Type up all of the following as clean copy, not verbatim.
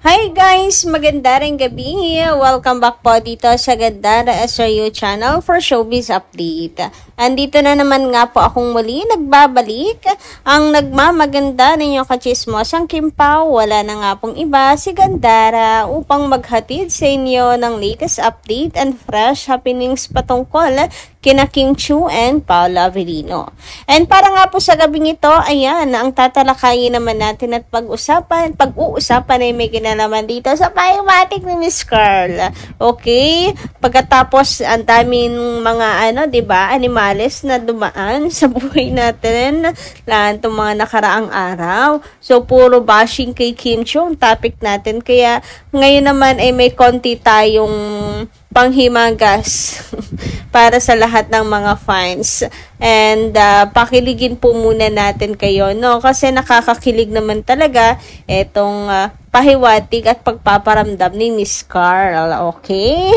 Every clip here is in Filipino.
Hi guys! Maganda rin gabi! Welcome back po dito sa Gandara SRU channel for Showbiz Update. Andito na naman nga po akong muli nagbabalik. Ang nagmamaganda ninyong kachismosang Kim Pao, wala na nga pong iba si Gandara upang maghatid sa inyo ng latest update and fresh happenings patungkol kina Kim Chiu and Paolo Avellino. And para nga po sa gabing ito, ayan, ang tatalakayin naman natin at pag-uusapan ay may kinalaman dito sa pahiwatig ni Miss Carl. Okay? Pagkatapos, ang daming mga, 'di ba, animales na dumaan sa buhay natin lahat itong mga nakaraang araw. So, puro bashing kay Kim Chiu ang topic natin. Kaya, ngayon naman ay may konti tayong panghimagas para sa lahat ng mga fans. And pakiligin po muna natin kayo, no? Kasi nakakakilig naman talaga itong pahiwatig at pagpaparamdam ni Miss Carl. Okay?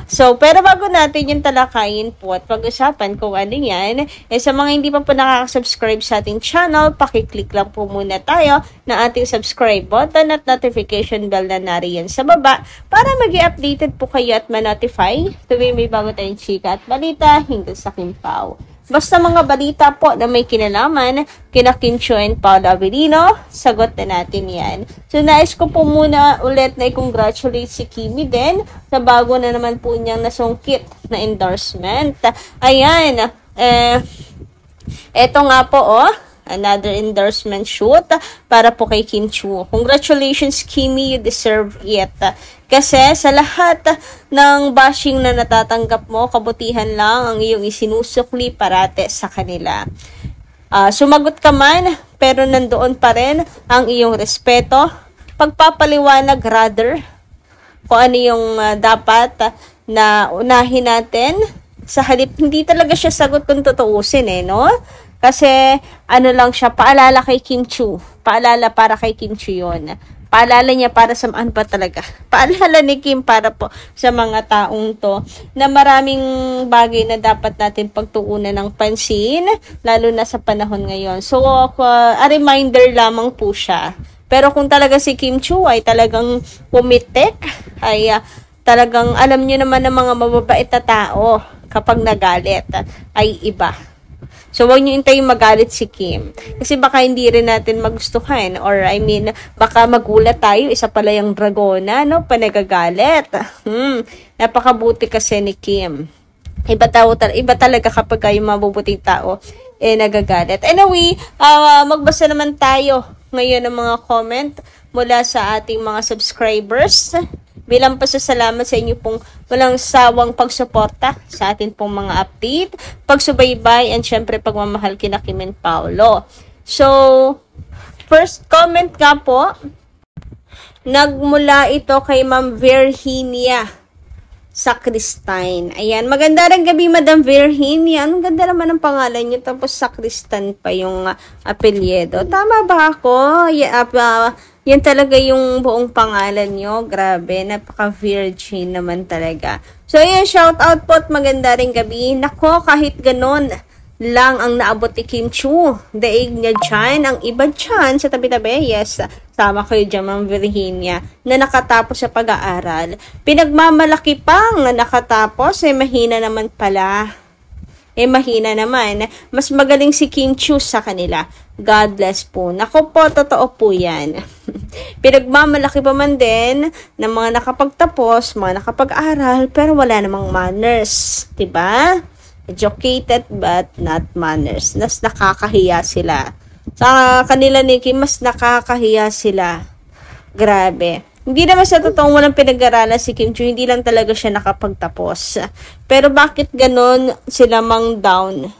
So, pero bago natin yung talakayin po at pag-usapan kung ano yan, sa mga hindi pa po nakaka-subscribe sa ating channel, pakiclick lang po muna tayo na ating subscribe button at notification bell na nariyan sa baba para mag-i-updated po kayo at ma-notify tuwing may bago tayong chika at balita hinggil sa Kim Pao. Basta mga balita po na may kinalaman kina Kim Chiu and Paolo Avellino, sagot na natin yan. So, nais ko po muna ulit na i-congratulate si Kimi din sa bago na naman po niyang nasungkit na endorsement. Ayan, eto nga po, another endorsement shoot para po kay Kim Chiu. Congratulations, Kimi, you deserve it. Kasi sa lahat ng bashing na natatanggap mo, kabutihan lang ang iyong isinusukli parate sa kanila. Sumagot ka man, pero nandoon pa rin ang iyong respeto, pagpapaliwanag rather, kung ano yung dapat na unahin natin. Sa halip, hindi talaga siya sagot kung tutuusin no? Kasi, lang siya, paalala kay Kim Chiu. Paalala para kay Kim Chiu yun. Paalala niya para sa ba talaga? Paalala ni Kim para po sa mga taong to na maraming bagay na dapat natin pagtuunan ng pansin, lalo na sa panahon ngayon. So, a reminder lamang po siya. Pero kung talaga si Kim Chiu ay talagang pumitik, ay talagang alam niyo naman ng mga mababait na tao kapag nagalit ay iba. So, huwag nyo hintayin magalit si Kim. Kasi baka hindi rin natin magustuhan. Or, baka magulat tayo. Isa pala yung dragona, no? Panagagalit. Napakabuti kasi ni Kim. Iba talaga kapag yung mabubuting tao, nagagalit. Anyway, magbasa naman tayo ngayon ng mga comment mula sa ating mga subscribers. Bilang pasasalamat sa inyo pong walang sawang pagsuporta sa atin pong mga update, pagsubaybay, and syempre pagmamahal kina Kim and Paolo. So, first comment nga po, nagmula ito kay Ma'am Virginia Sacristan. Ayan, maganda rin gabi, Madam Virginia. Anong ganda naman ang pangalan niyo, tapos Sacristan pa yung apelyido. Tama ba ako? Yan talaga yung buong pangalan nyo. Grabe, napaka-virgin naman talaga. So, ayan, shout out po at maganda rin gabi. Nako, kahit ganon lang ang naabot ni Kim Chiu. Daig niya dyan. Ang iba dyan sa tabi-tabi. Yes, tama kayo dyan, Ma'am Virginia, na nakatapos sa pag-aaral. Pinagmamalaki pang nakatapos, mahina naman pala. Mahina naman. Mas magaling si Kim Chiu sa kanila. God bless po. Nako po, totoo po yan. Pinagmamalaki pa man din ng mga nakapagtapos, mga nakapag-aral, pero wala namang manners. Diba? Educated but not manners. Mas nakakahiya sila. Sa kanila ni Kim, mas nakakahiya sila. Grabe. Hindi naman sa totoong walang pinag-aralan si Kim Chiu, hindi lang talaga siya nakapagtapos. Pero bakit ganon sila mang down?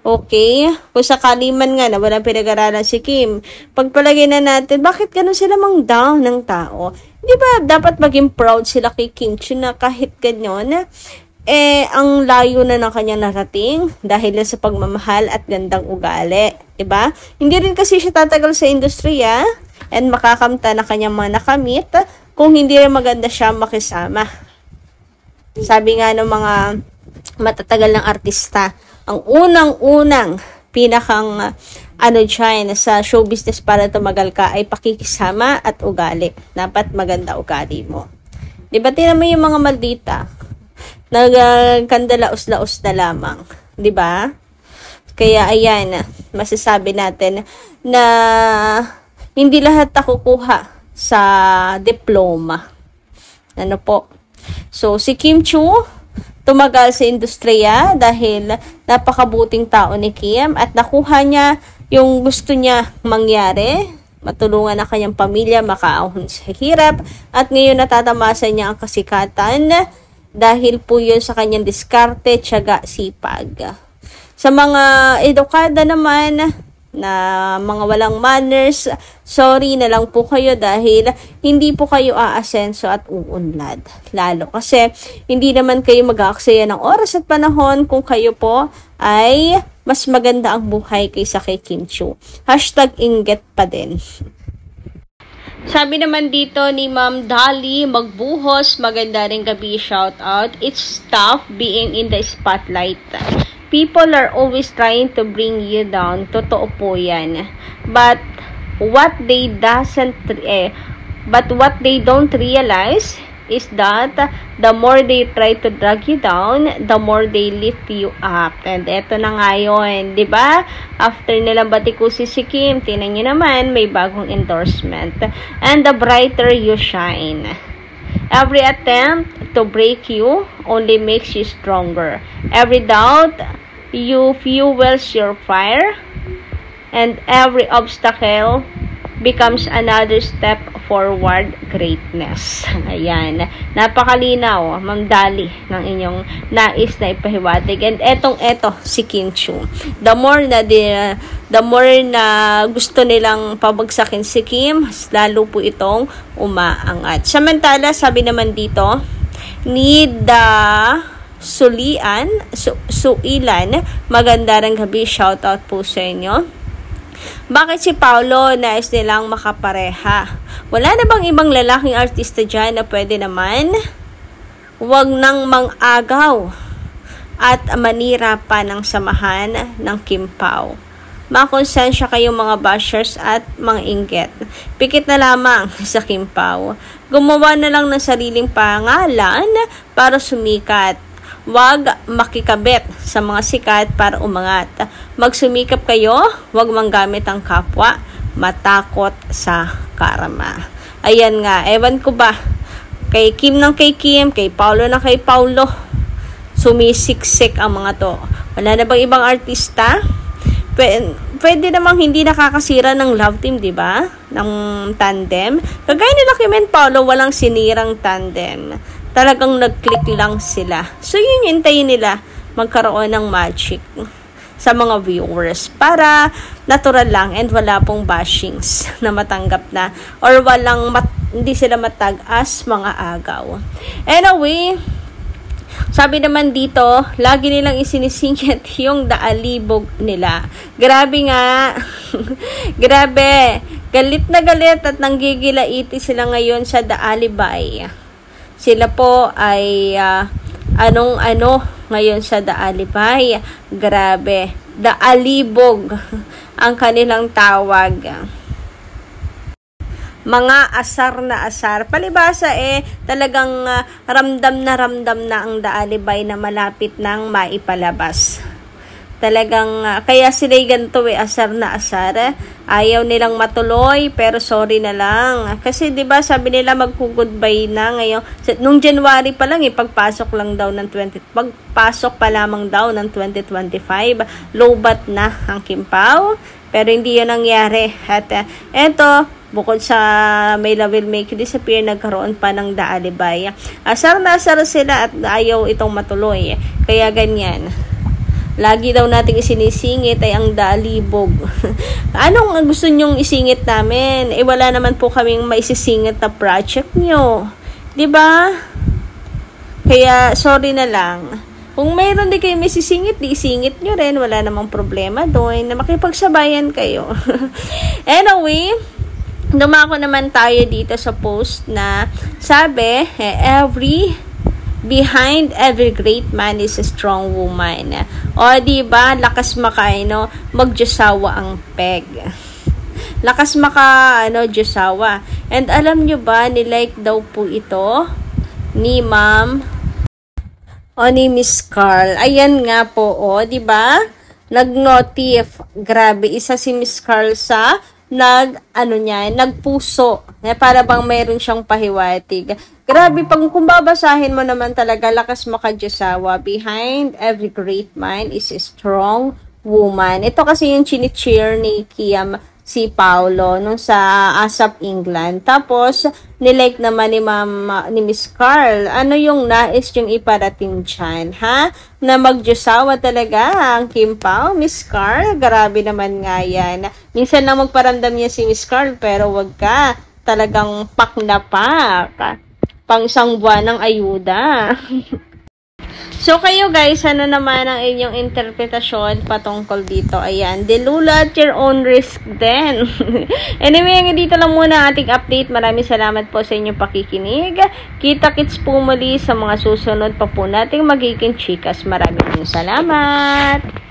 Okay? Kung sakali man nga na walang pinag-aralan si Kim, pagpalagay na natin, bakit ganon sila mang down ng tao? Di ba dapat maging proud sila kay Kim Chiu na kahit ganon, ang layo na ng kanyang narating dahil sa pagmamahal at gandang ugali. Diba? Hindi rin kasi siya tatagal sa industriya and makakamta na kanyang mga nakamit kung hindi rin maganda siya makisama. Sabi nga ng mga matatagal ng artista, ang unang-unang pinakang ano dyan, sa show business para tumagal ka ay pakikisama at ugali. Dapat maganda ugali mo. Diba, tinan mo yung mga maldita, nagkandalaos-laos na lamang. Diba? Kaya ayan, masasabi natin na hindi lahat nakukuha sa diploma. Ano po? So, si Kim Chu, tumagal sa industriya dahil napakabuting tao ni Kim at nakuha niya yung gusto niya mangyari. Matulungan ang kanyang pamilya, makaahon sa hirap, at ngayon natatamasa niya ang kasikatan dahil po yun sa kanyang diskarte, tiyaga, sipag. Sa mga edukada naman na mga walang manners, sorry na lang po kayo dahil hindi po kayo aasenso at uunlad. Lalo kasi hindi naman kayo mag-aaksaya ng oras at panahon kung kayo po ay mas maganda ang buhay kaysa kay Kim Chu. #inggit pa din. Sabi naman dito ni Ma'am Dali Magbuhos, maganda rin gabi, shout out. It's tough being in the spotlight. People are always trying to bring you down. Totoo po yan. But what they don't realize is that the more they try to drag you down, the more they lift you up. And eto na nga yun, di ba? After nilang batikusi si Kim, tinan nyo naman, may bagong endorsement. And the brighter you shine. Every attempt to break you only makes you stronger. Every doubt, you fuels your fire. And every obstacle becomes another step forward greatness. Ayan. Napakalinaw, Ma'am Dali, ng inyong nais na ipahiwatig. And eto, si Kim Chu. The more na gusto nilang pabagsakin si Kim, lalo po itong umaangat. Samantala, sabi naman dito, need the Suilan, maganda rin gabi, shoutout po sa inyo. Bakit si Paolo nais nilang makapareha? Wala na bang ibang lalaking artista dyan na pwede naman? Huwag nang mang-agaw at manira pa ng samahan ng Kim Pao. Makonsensya kayong mga bashers at mga inggit. Pikit na lamang sa Kim Pao. Gumawa na lang ng sariling pangalan para sumikat. Huwag makikabit sa mga sikat para umangat. Magsumikap kayo, huwag manggamit ang kapwa, matakot sa karma. Ayan nga, ewan ko ba, kay Kim ng kay Kim, kay Paulo ng kay Paulo, sumisiksik ang mga to. Wala na bang ibang artista? Pwede namang hindi nakakasira ng love team, di ba? Ng tandem. Kagaya nila Kim and Paulo, walang sinirang tandem. Talagang nag-click lang sila. So, yun hintayin nila magkaroon ng magic sa mga viewers para natural lang and wala pong bashings na matanggap na or hindi sila matag-as mga agaw. Anyway, sabi naman dito, lagi nilang isinisingit yung daalibog nila. Grabe nga. Grabe. Galit na galit at nanggigilaiti sila ngayon sa Daalibay. Sila po ay anong-ano ngayon sa Daalibay. Grabe. Daalibog ang kanilang tawag. Mga asar na asar. Palibasa talagang ramdam na ang Daalibay na malapit nang maipalabas. Talagang kaya sila'y ganito asar na asar. Ayaw nilang matuloy pero sorry na lang. Kasi 'di ba sabi nila magku-goodbye na ngayon. Nung January pa lang pagpasok pa lamang daw ng 2025. Lowbat na ang Kim Pao. Pero hindi 'yun nangyari. At eto, bukod sa May Love Will Make You Disappear, nagkaroon pa ng Daalibay. Asar na asar sila at ayaw itong matuloy. Kaya ganyan. Lagi daw nating isinisingit ay ang daalibog. Anong gusto nyong isingit namin? Wala naman po kaming maisisingit na project nyo. 'Di ba? Kaya sorry na lang. Kung mayroon din kayo maisisingit, di isingit nyo rin. Wala namang problema doon na makipagsabayan kayo. Anyway, dumako naman tayo dito sa post na sabi, every behind every great man is a strong woman. O, diba? Lakas magjusawa ang peg. Lakas Diyosawa. And alam nyo ba, nilike daw po ito ni Ma'am o ni Miss Carl. Ayan nga po, diba? Nag-notif. Grabe, isa si Miss Carl sa nagpuso. Para bang mayroon siyang pahiwatig. Grabe, kung babasahin mo naman talaga, lakas Diyosawa. Behind every great man is a strong woman. Ito kasi yung chini-cheer ni Kiam si Paulo nung sa ASAP England. Tapos, nilike naman ni Miss Carl. Ano yung nais yung iparating dyan, ha? Na magjusawa talaga ang Kim Pao, Miss Carl. Grabe naman nga yan. Minsan lang magparamdam niya si Miss Carl, pero wag ka. Talagang pak na pak. Pang isang buwan ng ayuda. So, kayo guys, ano naman ang inyong interpretasyon patungkol dito? Ayan, delula at your own risk din. Anyway, dito lang muna ating update. Maraming salamat po sa inyong pakikinig. Kita-kits po muli sa mga susunod pa po nating magiging chikas. Maraming salamat!